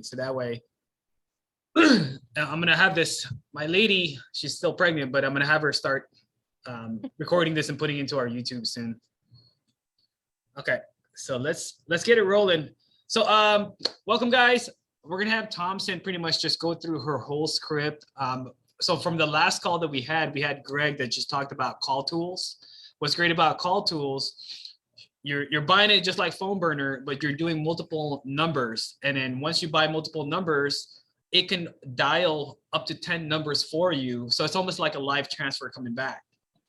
So that way, I'm gonna have this. My lady, she's still pregnant, but I'm gonna have her start recording this and putting it into our YouTube soon. Okay, so let's get it rolling. So welcome guys. We're gonna have Thompson pretty much just go through her whole script. So from the last call that we had Greg that just talked about call tools. What's great about call tools, you're buying it just like phone burner, but you're doing multiple numbers. And then once you buy multiple numbers, it can dial up to 10 numbers for you. So it's almost like a live transfer coming back,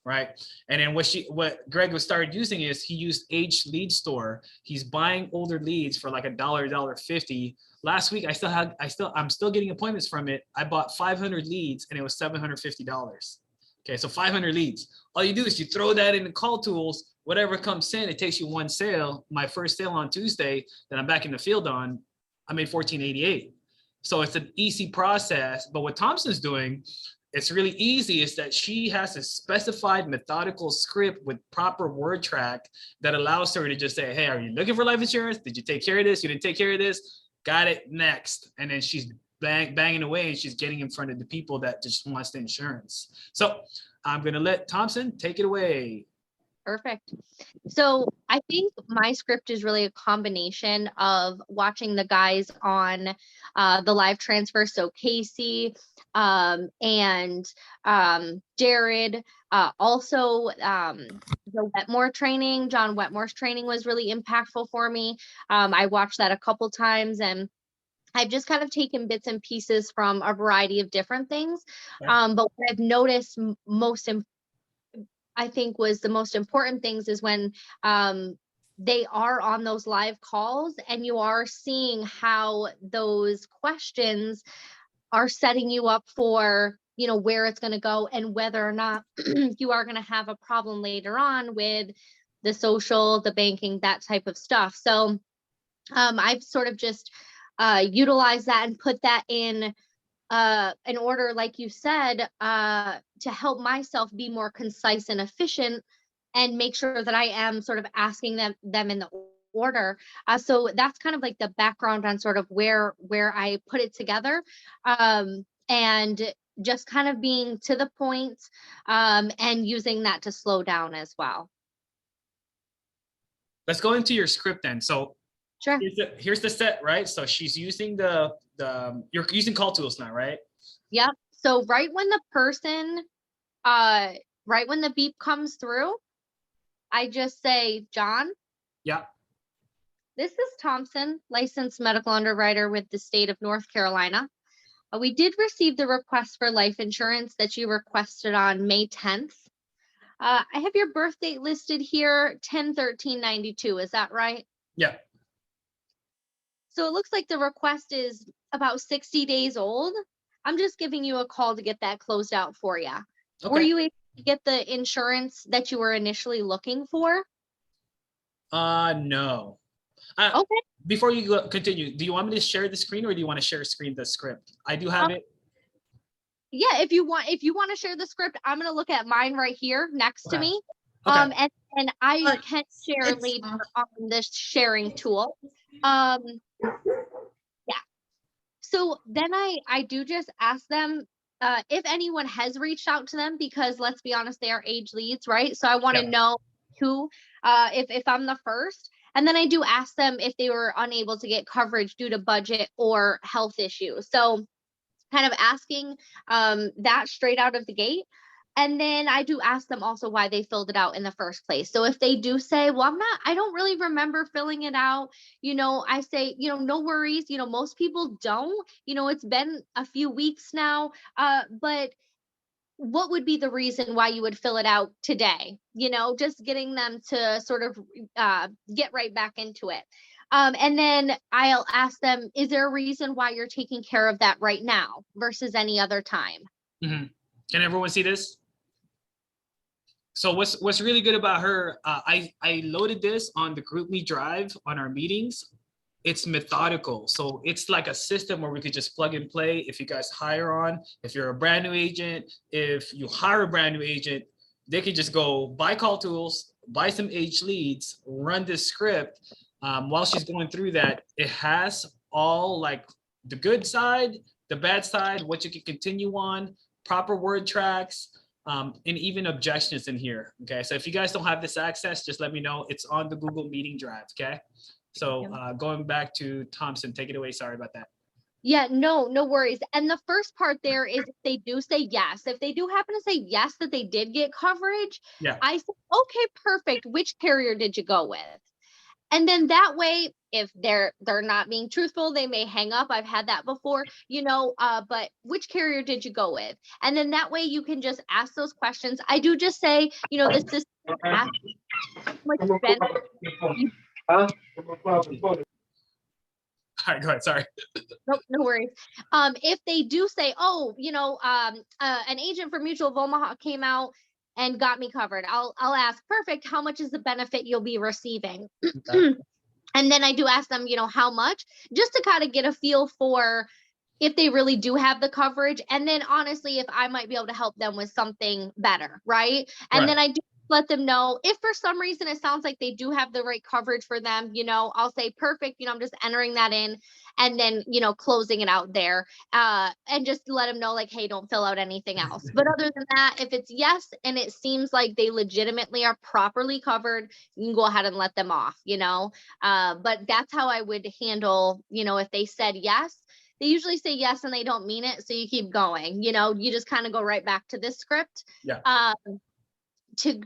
right? And then what Greg was started using is he used Age Lead Store. He's buying older leads for like $1, $1.50. Last week, I'm still getting appointments from it. I bought 500 leads and it was $750. Okay, so 500 leads. All you do is you throw that in the call tools, whatever comes in, it takes you one sale. My first sale on Tuesday that I'm back in the field on, I made $14.88. So it's an easy process. But what Thompson's doing, it's really easy, is that she has a specified methodical script with proper word track that allows her to just say, hey, are you looking for life insurance? Did you take care of this? You didn't take care of this? Got it, next. And then she's banging away and she's getting in front of the people that just wants the insurance. So I'm going to let Thompson take it away. Perfect. So I think my script is really a combination of watching the guys on the live transfer. So Casey and Jared, also the Wetmore training, John Wetmore's training was really impactful for me. I watched that a couple times and I've just kind of taken bits and pieces from a variety of different things. But what I've noticed I think was the most important things is when they are on those live calls and you are seeing how those questions are setting you up for, you know, where it's going to go and whether or not you are going to have a problem later on with the social, the banking, that type of stuff. So I've sort of just utilized that and put that in order, like you said, to help myself be more concise and efficient and make sure that I am sort of asking them in the order. So that's kind of like the background on sort of where I put it together, and just kind of being to the point, and using that to slow down as well. Let's go into your script then. So sure. Here's the set, right? So she's using you're using call tools now, right? Yep. So right when the person, right when the beep comes through, I just say, John. Yeah. This is Thompson, licensed medical underwriter with the state of North Carolina. We did receive the request for life insurance that you requested on May 10th. I have your birth date listed here, 10/13/92. Is that right? Yeah. So it looks like the request is about 60 days old. I'm just giving you a call to get that closed out for you. Okay. Were you able to get the insurance that you were initially looking for? No. Okay. Before you continue, do you want me to share the screen or do you want to share the script? I do have it. Yeah, if you want to share the script, I'm going to look at mine right here next to me. Okay. And I can share later on this sharing tool. Yeah. So then I do just ask them if anyone has reached out to them, because let's be honest, they are age leads, right? So I want to know who, if I'm the first. And then I do ask them if they were unable to get coverage due to budget or health issues. So kind of asking that straight out of the gate. And then I do ask them also why they filled it out in the first place. So if they do say, well, I don't really remember filling it out, I say, no worries. Most people don't, it's been a few weeks now, but what would be the reason why you would fill it out today? Just getting them to sort of get right back into it. And then I'll ask them, is there a reason why you're taking care of that right now versus any other time? Mm-hmm. Can everyone see this? So what's really good about her, I loaded this on the GroupMe Drive on our meetings. It's methodical. So it's like a system where we could just plug and play. If you guys hire on, if you're a brand new agent, if you hire a brand new agent, they could just go buy call tools, buy some age leads, run this script. While she's going through that, it has all like the good side, the bad side, what you can continue on, proper word tracks, and even objections in here. Okay, so if you guys don't have this access, just let me know. It's on the Google Meeting Drive. Okay, so going back to Thompson, take it away. Sorry about that. Yeah, no worries. And the first part there is if they do say yes, if they do happen to say yes, that they did get coverage, Yeah. I say, okay, perfect. Which carrier did you go with? And then that way, if they're not being truthful, they may hang up. I've had that before, but which carrier did you go with? And then that way you can just ask those questions. I do just say, the system asks how much All right, go ahead. Sorry. No worries. If they do say, oh, an agent for Mutual of Omaha came out and got me covered, I'll ask, perfect, how much is the benefit you'll be receiving? Okay. And then I do ask them, how much, just to kind of get a feel for if they really do have the coverage. And then honestly, if I might be able to help them with something better, right? And then I do let them know if for some reason it sounds like they do have the right coverage for them, I'll say, perfect, I'm just entering that in and then, closing it out there, and just let them know like, hey, don't fill out anything else. But other than that, if it's yes, and it seems like they legitimately are properly covered, you can go ahead and let them off, but that's how I would handle, if they said yes. They usually say yes and they don't mean it. So you keep going, you just kind of go right back to this script. To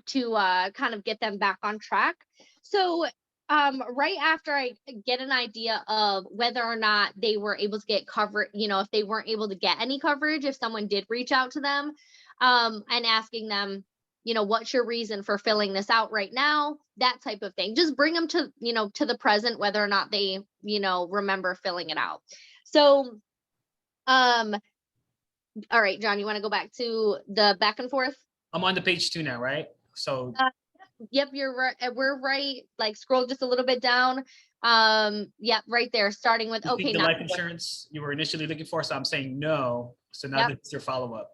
kind of get them back on track. So right after I get an idea of whether or not they were able to get coverage, if they weren't able to get any coverage, if someone did reach out to them, and asking them, what's your reason for filling this out right now, that type of thing. Just bring them to, to the present, whether or not they, remember filling it out. So, all right, John, you want to go back to the back and forth? I'm on the page 2 now, right? So yep, you're right. We're right. Like scroll just a little bit down. Yep, right there, starting with okay. The life insurance you were initially looking for, so I'm saying no. So now that's your follow-up.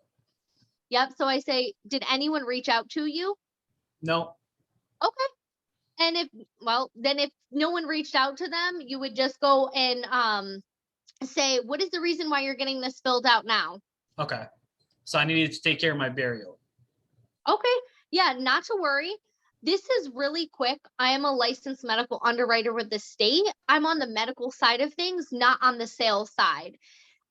Yep. So I say, did anyone reach out to you? No. Okay. And if no one reached out to them, you would just go and say, what is the reason why you're getting this filled out now? Okay. So I needed to take care of my burial. Okay. Yeah, not to worry. This is really quick. I am a licensed medical underwriter with the state. I'm on the medical side of things, not on the sales side.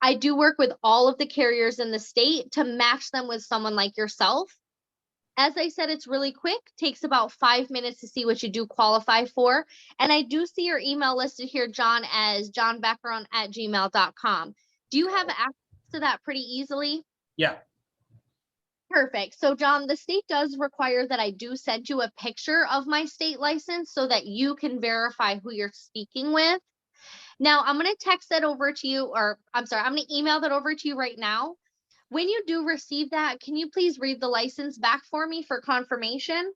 I do work with all of the carriers in the state to match them with someone like yourself. As I said, it's really quick, takes about 5 minutes to see what you do qualify for. And I do see your email listed here, John, as johnbackground@gmail.com. Do you have access to that pretty easily? Yeah. Perfect. So John, the state does require that I do send you a picture of my state license so that you can verify who you're speaking with. Now I'm going to text that over to you, or I'm sorry, I'm going to email that over to you right now. When you do receive that, can you please read the license back for me for confirmation?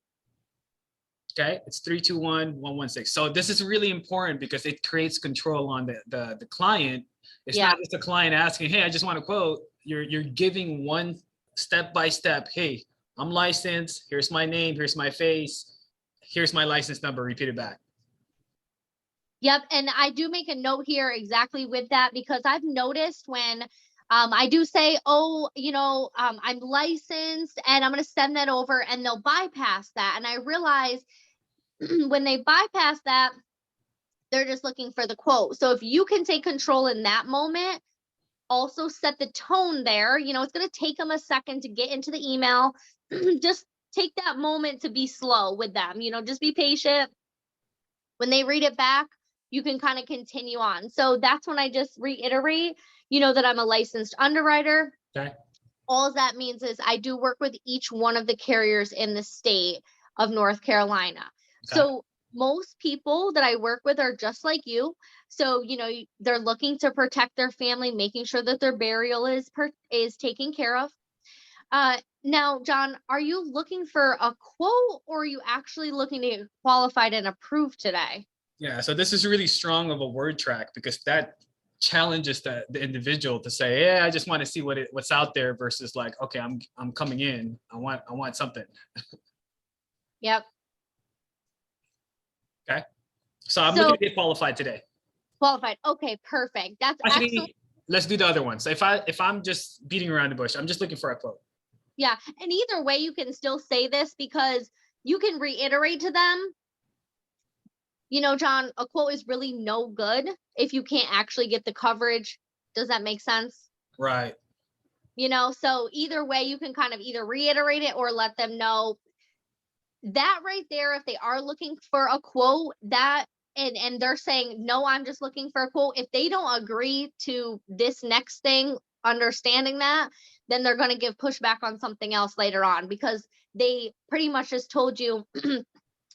Okay, it's 321116. So this is really important because it creates control on the client. It's not just a client asking, hey, I just want to quote. You're giving one step-by-step, hey, I'm licensed, here's my name, here's my face, here's my license number, repeat it back. Yep, and I do make a note here exactly with that because I've noticed when I do say, oh, I'm licensed and I'm going to send that over, and they'll bypass that. And I realize when they bypass that, they're just looking for the quote. So if you can take control in that moment, also set the tone there. It's going to take them a second to get into the email. Just take that moment to be slow with them, just be patient. When they read it back, you can kind of continue on. So that's when I just reiterate, that I'm a licensed underwriter. Okay. All that means is I do work with each one of the carriers in the state of North Carolina. Okay. So most people that I work with are just like you. So, they're looking to protect their family, making sure that their burial is taken care of. Now, John, are you looking for a quote, or are you actually looking to get qualified and approved today? Yeah, so this is really strong of a word track because that challenges the individual to say, yeah, I just want to see what's out there versus like, okay, I'm coming in. I want something. Yep. Okay. So I'm looking to get qualified today. Qualified. Okay, perfect. That's actually excellent. let's do the other one. So if I'm just beating around the bush, I'm just looking for a quote. Yeah. And either way, you can still say this because you can reiterate to them, John, a quote is really no good if you can't actually get the coverage. Does that make sense? Right. So either way, you can kind of either reiterate it or let them know that right there. If they are looking for a quote, that and they're saying, no, I'm just looking for a quote. If they don't agree to this next thing, understanding that, then they're going to give pushback on something else later on, because they pretty much just told you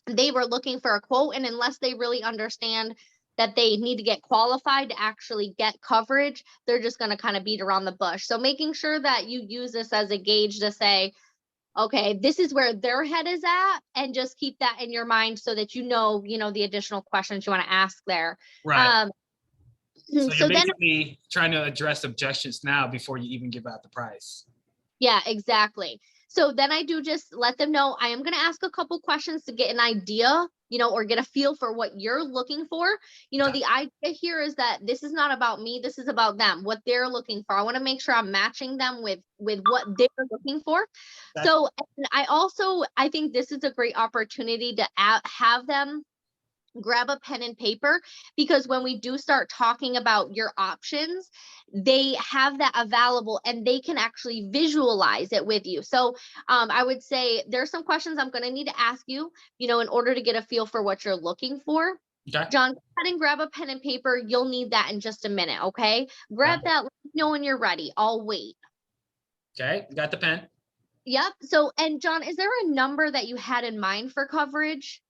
they were looking for a quote. And unless they really understand that they need to get qualified to actually get coverage, they're just going to kind of beat around the bush. So making sure that you use this as a gauge to say, okay, this is where their head is at, and just keep that in your mind so that the additional questions you want to ask there. Right. So you're then, basically trying to address objections now before you even give out the price. yeah, exactly. So then I do just let them know I am going to ask a couple questions to get an idea, or get a feel for what you're looking for. Okay. The idea here is that this is not about me. This is about them, what they're looking for. I want to make sure I'm matching them with what they're looking for. So and I think this is a great opportunity to have them grab a pen and paper, because when we do start talking about your options, they have that available and they can actually visualize it with you. So I would say there's some questions I'm going to need to ask you, in order to get a feel for what you're looking for. Okay. John, go ahead and grab a pen and paper. You'll need that in just a minute. Okay. Grab that. Let me know when you're ready. I'll wait. Okay. Got the pen. Yep. So, and John, is there a number that you had in mind for coverage?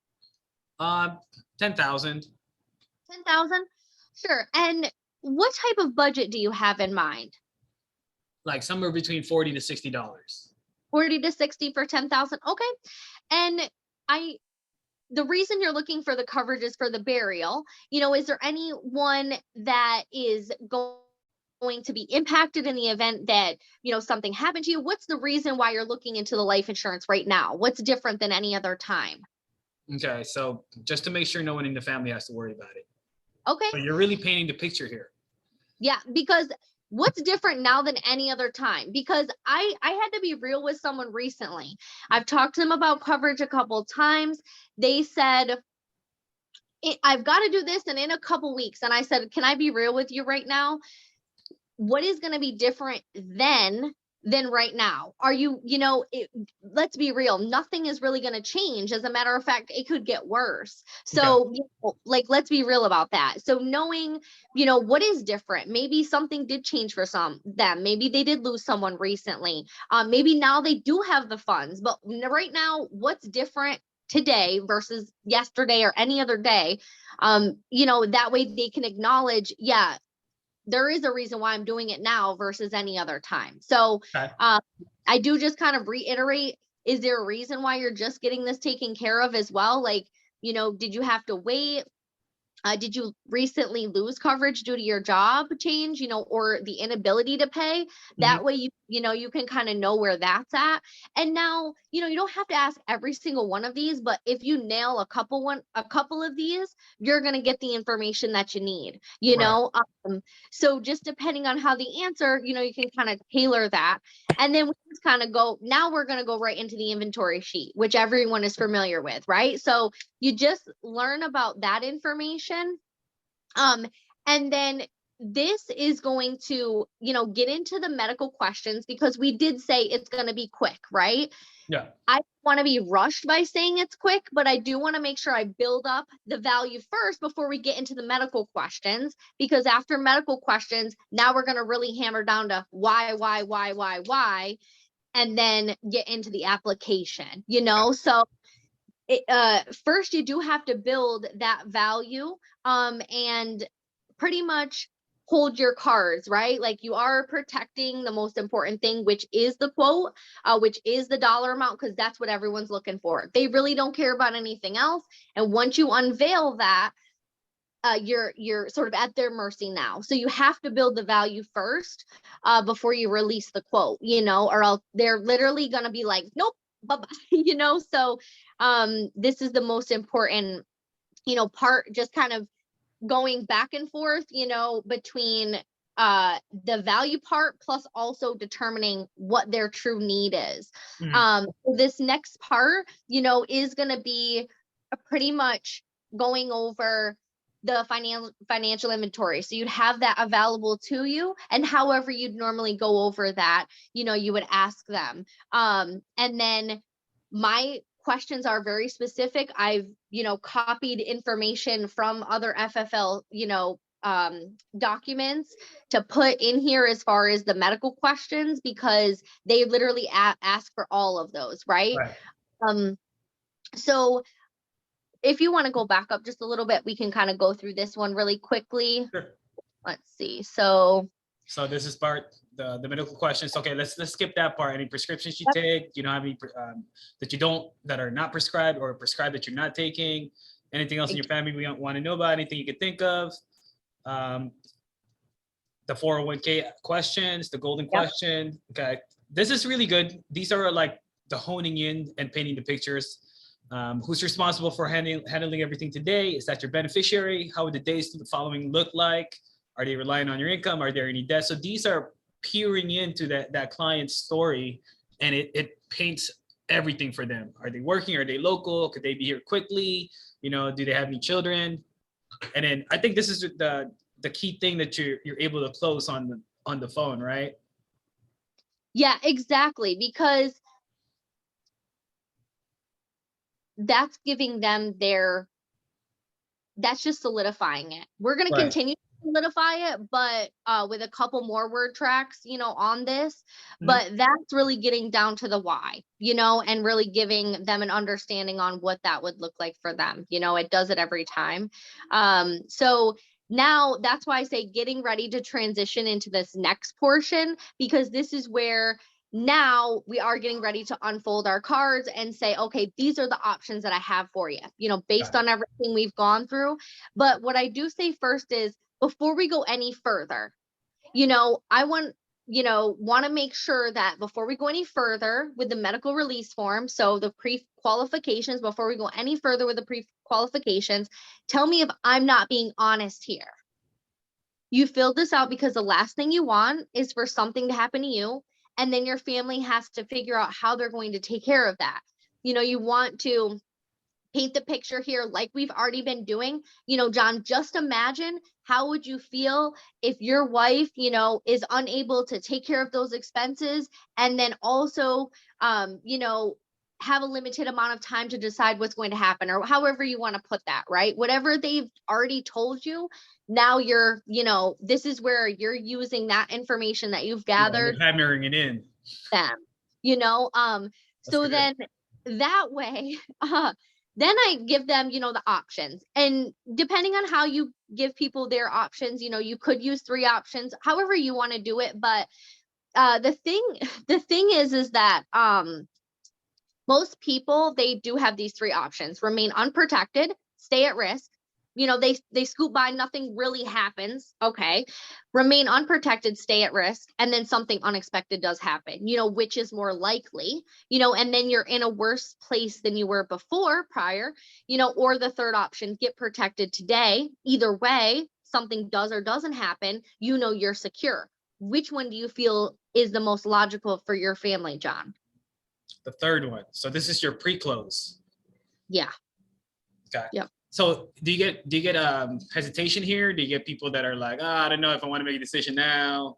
10,000. 10,000? Sure. And what type of budget do you have in mind? Like somewhere between $40 to $60. 40 to 60 for 10,000. Okay. And the reason you're looking for the coverage is for the burial. Is there anyone that is going to be impacted in the event that, something happened to you? What's the reason why you're looking into the life insurance right now? What's different than any other time? Okay, so just to make sure no one in the family has to worry about it. Okay. So you're really painting the picture here. Yeah, because what's different now than any other time? Because I had to be real with someone recently. I've talked to them about coverage a couple of times. They said, I've got to do this and in a couple weeks. And I said, can I be real with you right now? What is going to be different than right now? Are let's be real. Nothing is really going to change. As a matter of fact, it could get worse. So, let's be real about that. So knowing, what is different, maybe something did change for them. Maybe they did lose someone recently. Maybe now they do have the funds, but right now, what's different today versus yesterday or any other day? That way they can acknowledge, yeah, there is a reason why I'm doing it now versus any other time. So I do just kind of reiterate, is there a reason why you're just getting this taken care of as well? Like, did you have to wait? Did you recently lose coverage due to your job change, or the inability to pay? That way, you can kind of know where that's at. And now, you don't have to ask every single one of these, but if you nail a couple of these, you're going to get the information that you need, so just depending on how the answer, you can kind of tailor that. And then we just kind of we're going to go right into the inventory sheet, which everyone is familiar with, right? So you just learn about that information. And then this is going to, get into the medical questions, because we did say it's going to be quick, right? Yeah. I don't want to be rushed by saying it's quick, but I do want to make sure I build up the value first before we get into the medical questions, because after medical questions, now we're going to really hammer down to why, and then get into the application, So first you do have to build that value, and pretty much hold your cards, right? Like, you are protecting the most important thing, which is the quote, which is the dollar amount, because that's what everyone's looking for. They really don't care about anything else. And once you unveil that, you're sort of at their mercy now. So you have to build the value first, before you release the quote, or else they're literally going to be like, nope, bye-bye, So this is the most important, part, just kind of going back and forth, between the value part plus also determining what their true need is. This next part, is going to be pretty much going over the financial inventory. So you'd have that available to you, and however you'd normally go over that, you would ask them. And then my questions are very specific. I've, copied information from other FFL, documents to put in here as far as the medical questions, because they literally ask for all of those, right? So if you want to go back up just a little bit, we can kind of go through this one really quickly. Sure. Let's see. So this is part the medical questions. Okay, let's skip that part. Any prescriptions you take? Do you know how many that are not prescribed, or prescribed that you're not taking? Anything else in your family we don't want to know about? Anything you could think of? The 401k questions, the golden question. Okay, this is really good. These are like the honing in and painting the pictures. Who's responsible for handling everything today? Is that your beneficiary? How would the days following look like? Are they relying on your income? Are there any debts? So these are peering into that client's story, and it paints everything for them. Are they working? Are they local? Could they be here quickly? Do they have any children? And then I think this is the key thing that you're able to close on the phone, right? Yeah, exactly. Because that's giving them that's just solidifying it. We're going to continue to solidify it, but with a couple more word tracks, on this, but that's really getting down to the why, and really giving them an understanding on what that would look like for them. It does it every time. So now that's why I say getting ready to transition into this next portion, because this is where now we are getting ready to unfold our cards and say, okay, these are the options that I have for you, based on everything we've gone through. But what I do say first is, before we go any further, I want to make sure that before we go any further with the medical release form, so the pre-qualifications, before we go any further with the pre-qualifications, tell me if I'm not being honest here. You filled this out because the last thing you want is for something to happen to you, and then your family has to figure out how they're going to take care of that. You want to paint the picture here like we've already been doing. John, just imagine, how would you feel if your wife, is unable to take care of those expenses, and then also, have a limited amount of time to decide what's going to happen, or however you want to put that, right? Whatever they've already told you, now you're, this is where you're using that information that you've gathered, hammering it in them, so good. Then that way, then I give them, the options, and depending on how you give people their options, you could use 3 options, however you want to do it. But the thing is that most people, they do have these 3 options: remain unprotected, stay at risk. They scoot by, nothing really happens. Okay. Remain unprotected, stay at risk, and then something unexpected does happen, which is more likely, and then you're in a worse place than you were before, prior, or the third option, get protected today. Either way, something does or doesn't happen, you're secure. Which one do you feel is the most logical for your family, John? The third one. So this is your pre-close. Yeah. Okay. Yep. So do you get hesitation here? Do you get people that are like, I don't know if I want to make a decision now?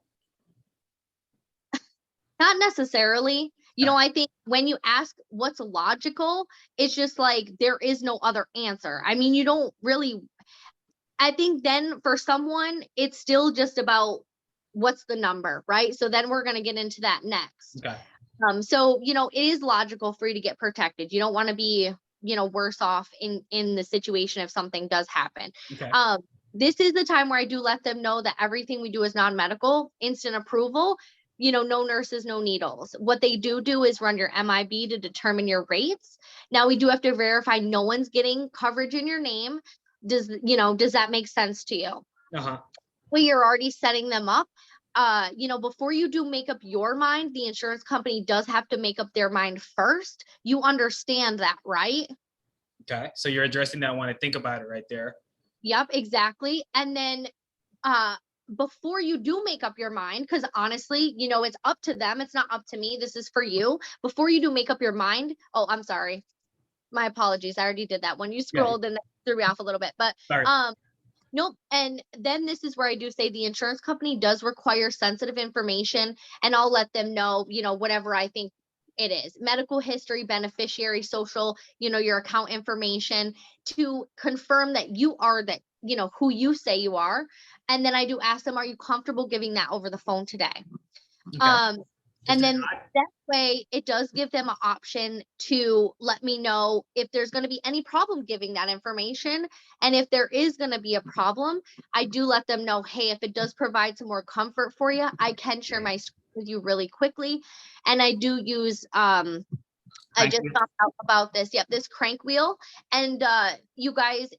Not necessarily. I think when you ask what's logical, it's just like there is no other answer. I mean, you don't really, I think then for someone, it's still just about what's the number, right? So then we're going to get into that next. Okay. So, it is logical for you to get protected. You don't want to be, worse off in the situation if something does happen. Okay. This is the time where I do let them know that everything we do is non-medical, instant approval, no nurses, no needles. What they do is run your MIB to determine your rates. Now we do have to verify no one's getting coverage in your name. Does that make sense to you? Uh-huh. Well, you're already setting them up. Before you do make up your mind, the insurance company does have to make up their mind first. You understand that, right? Okay. So you're addressing that one. I think about it right there. Yep, exactly. And then before you do make up your mind, because honestly, you know, it's up to them. It's not up to me. This is for you. Before you do make up your mind. Oh, I'm sorry. My apologies. I already did that. When you Yeah. scrolled and that threw me off a little bit, but Sorry. nope. And then this is where I do say the insurance company does require sensitive information, and I'll let them know, you know, whatever I think it is: medical history, beneficiary, social, you know, your account information, to confirm that you are that, you know, who you say you are. And then I do ask them, are you comfortable giving that over the phone today? Okay. If And they're then not, that way it does give them an option to let me know if there's going to be any problem giving that information. And if there is going to be a problem, I do let them know, hey, if it does provide some more comfort for you, I can share my screen with you really quickly. And I do use, I just found out about this. Yep, this crank wheel. And you guys,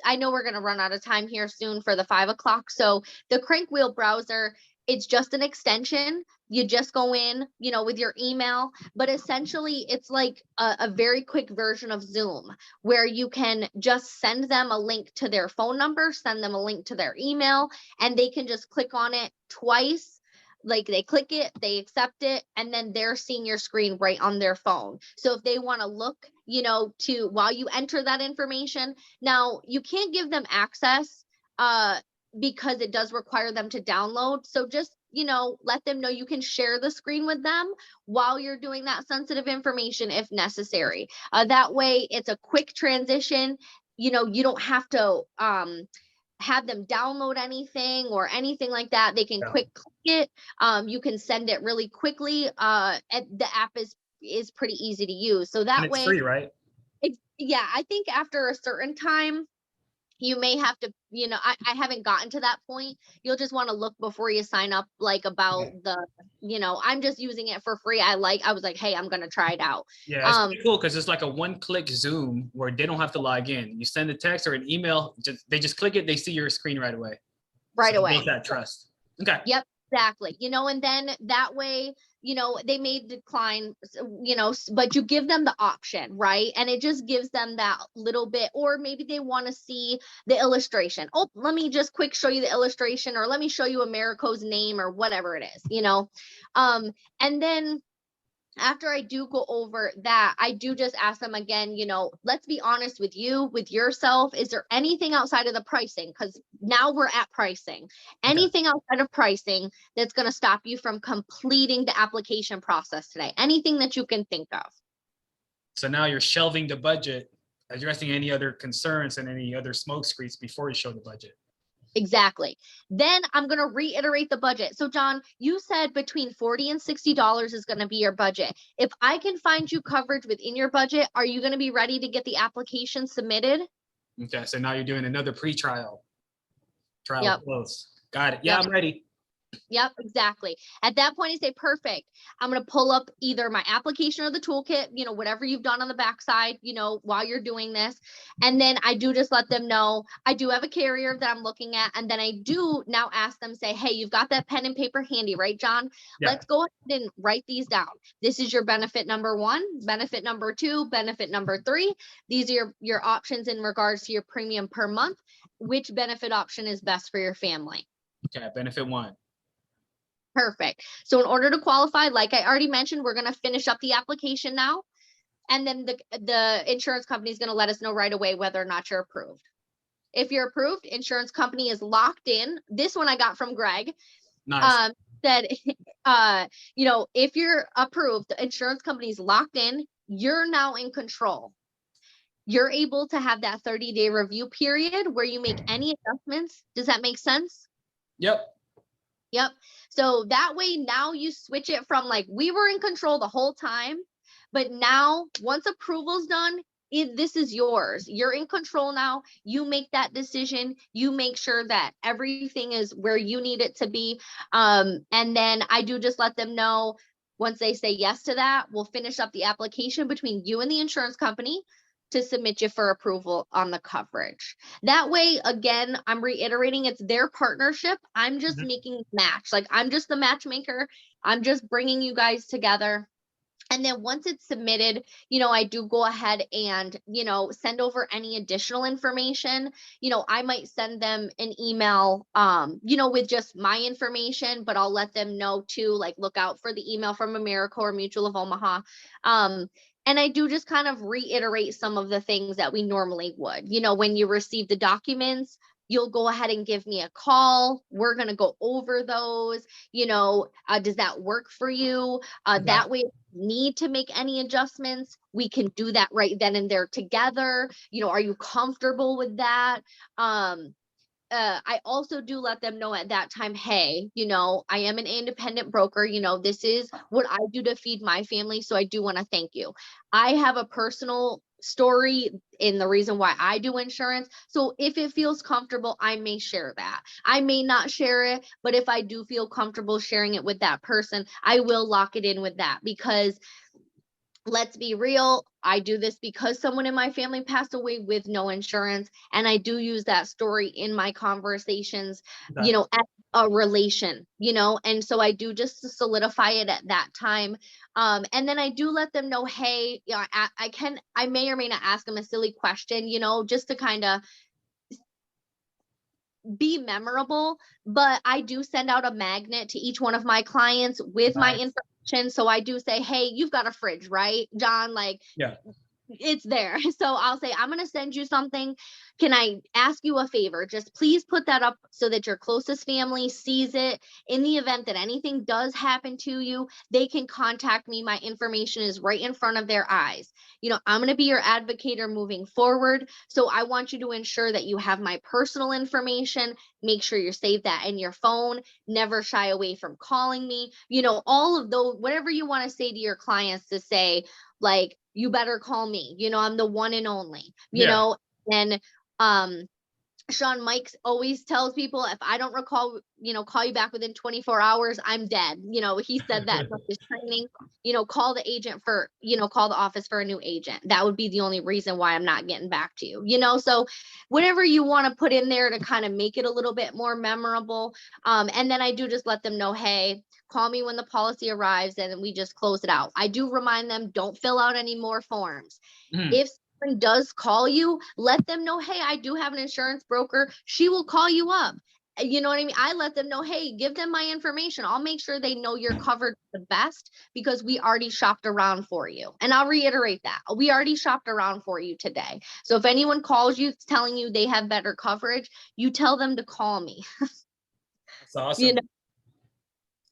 I know we're gonna run out of time here soon for the 5 o'clock. So the crank wheel browser, it's just an extension. You just go in, you know, with your email, but essentially it's like a very quick version of Zoom, where you can just send them a link to their phone number, send them a link to their email, and they can just click on it twice. Like they click it, they accept it, and then they're seeing your screen right on their phone. So if they want to look, you know, to while you enter that information, now you can't give them access because it does require them to download. So just, you know, let them know you can share the screen with them while you're doing that sensitive information if necessary. That way it's a quick transition. You know, you don't have to have them download anything or anything like that. They can Yeah. quick click it. You can send it really quickly. And the app is pretty easy to use. So and that it's way, free, right? yeah, I think after a certain time, you may have to, you know, I haven't gotten to that point. You'll just want to look before you sign up, like about the, you know, I'm just using it for free. I was like, hey, I'm going to try it out. Yeah, it's pretty cool because it's like a one-click Zoom where they don't have to log in. You send a text or an email, they just click it, they see your screen right away. Right So away. build that trust. Okay. Yep, exactly. You know, and then that way, you know, they may decline, you know, but you give them the option, right? And it just gives them that little bit, or maybe they want to see the illustration. Oh, let me just quick show you the illustration, or let me show you Americo's name, or whatever it is, you know? And then after I do go over that, I do just ask them again, you know, let's be honest with you, with yourself. Is there anything outside of the pricing? Because now we're at pricing. Anything outside of pricing that's going to stop you from completing the application process today? Anything that you can think of? So now you're shelving the budget, addressing any other concerns and any other smoke screens before you show the budget. Exactly. Then I'm going to reiterate the budget. So John, you said between $40 and $60 is going to be your budget. If I can find you coverage within your budget, are you going to be ready to get the application submitted? Okay, so now you're doing another pre-trial. Trial Yep. close. Got it. Yeah, Yep. I'm ready. Yep, exactly. At that point, I say, perfect. I'm going to pull up either my application or the toolkit, you know, whatever you've done on the backside, you know, while you're doing this. And then I do just let them know I do have a carrier that I'm looking at. And then I do now ask them, say, hey, you've got that pen and paper handy, right, John? Yeah. Let's go ahead and write these down. This is your benefit number 1, benefit number 2, benefit number 3. These are your options in regards to your premium per month. Which benefit option is best for your family? Okay, benefit 1. Perfect. So in order to qualify, like I already mentioned, we're going to finish up the application now. And then the insurance company is going to let us know right away whether or not you're approved. If you're approved, insurance company is locked in. This one I got from Greg. Nice. Said, you know, if you're approved, the insurance company is locked in. You're now in control. You're able to have that 30-day review period where you make any adjustments. Does that make sense? Yep. Yep. So that way now you switch it from like we were in control the whole time, but now once approval's done, this is yours. You're in control now. You make that decision. You make sure that everything is where you need it to be. And then I do just let them know once they say yes to that, we'll finish up the application between you and the insurance company to submit you for approval on the coverage. That way, again, I'm reiterating, it's their partnership. I'm just making match. Like I'm just the matchmaker. I'm just bringing you guys together. And then once it's submitted, I do go ahead and, send over any additional information. I might send them an email, with just my information, but I'll let them know too, like, look out for the email from AmeriCorps Mutual of Omaha. And I do just kind of reiterate some of the things that we normally would. When you receive the documents, you'll go ahead and give me a call. We're going to go over those. Does that work for you? That way, if you need to make any adjustments, we can do that right then and there together. Are you comfortable with that? I also do let them know at that time, hey, I am an independent broker. This is what I do to feed my family. So I do want to thank you. I have a personal story in the reason why I do insurance. So if it feels comfortable, I may share that. I may not share it, but if I do feel comfortable sharing it with that person, I will lock it in with that, because let's be real, I do this because someone in my family passed away with no insurance. And I do use that story in my conversations, as a relation, and so I do just to solidify it at that time. And then I do let them know, hey, I may or may not ask them a silly question, just to kind of be memorable, but I do send out a magnet to each one of my clients with my information. So I do say, hey, you've got a fridge, right, John? Like, Yeah. It's there. So I'll say, I'm going to send you something. Can I ask you a favor? Just please put that up so that your closest family sees it. In the event that anything does happen to you, they can contact me. My information is right in front of their eyes. I'm going to be your advocator moving forward. So I want you to ensure that you have my personal information. Make sure you save that in your phone. Never shy away from calling me. All of those, whatever you want to say to your clients, to say, like, you better call me, I'm the one and only, and Sean Mikes always tells people, if I don't recall, call you back within 24 hours, I'm dead. He said that from his training, call the agent for, call the office for a new agent. That would be the only reason why I'm not getting back to you, so whatever you want to put in there to kind of make it a little bit more memorable. And then I do just let them know, hey, call me when the policy arrives, and we just close it out. I do remind them, don't fill out any more forms. If someone does call you, let them know, hey, I do have an insurance broker. She will call you up. You know what I mean? I let them know, hey, give them my information. I'll make sure they know you're covered the best, because we already shopped around for you. And I'll reiterate that. We already shopped around for you today. So if anyone calls you telling you they have better coverage, you tell them to call me. That's awesome.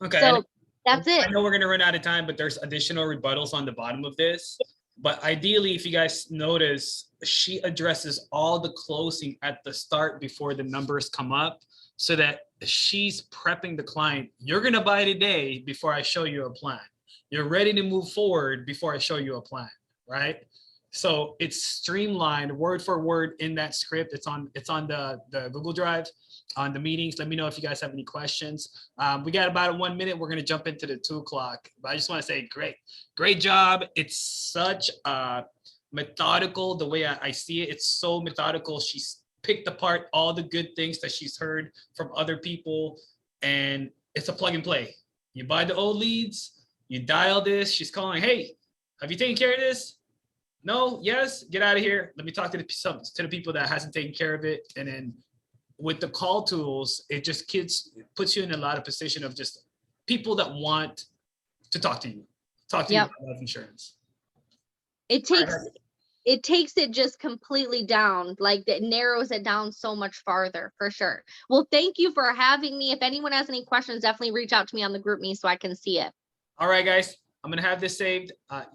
Okay. So that's it. I know we're going to run out of time, but there's additional rebuttals on the bottom of this. But ideally, if you guys notice, she addresses all the closing at the start before the numbers come up, so that she's prepping the client. You're going to buy today before I show you a plan. You're ready to move forward before I show you a plan, right? So it's streamlined word for word in that script. It's on the Google Drive on the meetings. Let me know if you guys have any questions. We got about 1 minute. We're going to jump into the 2 o'clock, but I just want to say great job. It's such methodical, the way I see it. It's so methodical. She's picked apart all the good things that she's heard from other people, and it's a plug and play. You buy the old leads, you dial this. She's calling, hey, have you taken care of this? No, yes, get out of here. Let me talk to the people that hasn't taken care of it. And then with the call tools, it just puts you in a lot of position of just people that want to talk to you about life insurance. It takes it just completely down. Like, it narrows it down so much farther, for sure. Well, thank you for having me. If anyone has any questions, definitely reach out to me on the group me so I can see it. All right, guys. I'm going to have this saved. I'm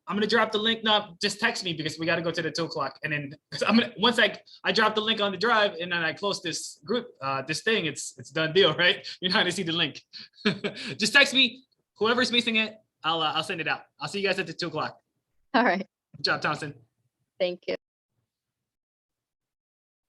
going to drop the link. No, just text me, because we got to go to the 2 o'clock. And then once I drop the link on the drive and then I close this group, this thing, it's done deal, right? You're not going to see the link. Just text me. Whoever's missing it, I'll send it out. I'll see you guys at the 2 o'clock. All right. Good job, Thompson. Thank you.